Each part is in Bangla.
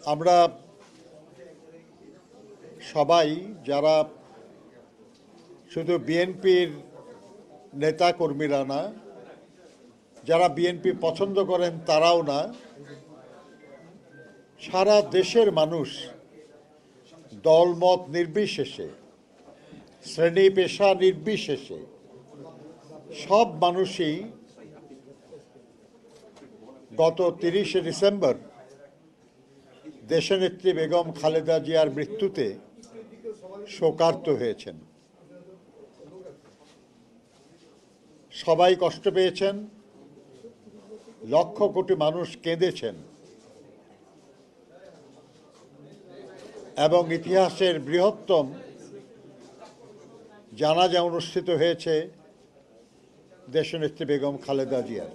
আমরা সবাই যারা শুধু বিএনপির নেতা কর্মীরা না, যারা বিএনপি পছন্দ করেন তারাও না, সারা দেশের মানুষ দলমত নির্বিশেষে, শ্রেণী পেশা নির্বিশেষে সব মানুষই গত 30শে ডিসেম্বর দেশনেত্রী বেগম খালেদা জিয়ার মৃত্যুতে শোকার্ত হয়েছেন। সবাই কষ্ট পেয়েছেন, লক্ষ কোটি মানুষ কেঁদেছেন এবং ইতিহাসের বৃহত্তম জানাজা অনুষ্ঠিত হয়েছে দেশনেত্রী বেগম খালেদা জিয়ার।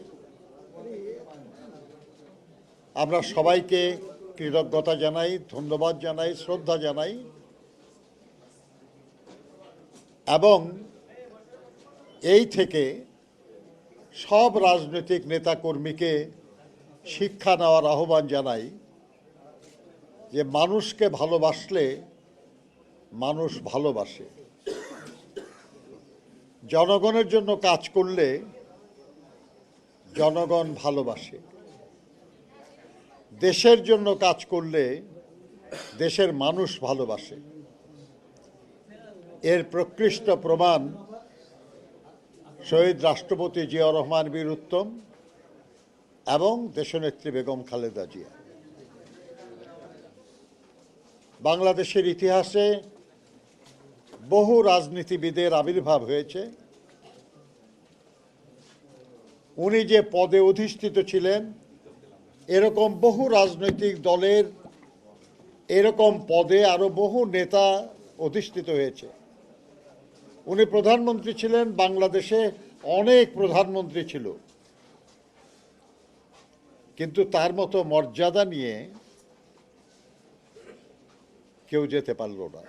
আমরা সবাইকে কৃতজ্ঞতা জানাই, ধন্যবাদ জানাই, শ্রদ্ধা জানাই এবং এই থেকে সব রাজনৈতিক নেতাকর্মীকে শিক্ষা নেওয়ার আহ্বান জানাই যে মানুষকে ভালোবাসলে মানুষ ভালোবাসে, জনগণের জন্য কাজ করলে জনগণ ভালোবাসে, দেশের জন্য কাজ করলে দেশের মানুষ ভালোবাসে। এর প্রকৃষ্ট প্রমাণ শহীদ রাষ্ট্রপতি জিয়াউর রহমান বীর উত্তম এবং দেশনেত্রী বেগম খালেদা জিয়া। বাংলাদেশের ইতিহাসে বহু রাজনীতিবিদের আবির্ভাব হয়েছে। উনি যে পদে অধিষ্ঠিত ছিলেন, এরকম বহু রাজনৈতিক দলের এরকম পদে আরো বহু নেতা অধিষ্ঠিত হয়েছে। উনি প্রধানমন্ত্রী ছিলেন, বাংলাদেশে অনেক প্রধানমন্ত্রী ছিল, কিন্তু তার মতো মর্যাদা নিয়ে কেউ যেতে পারল না।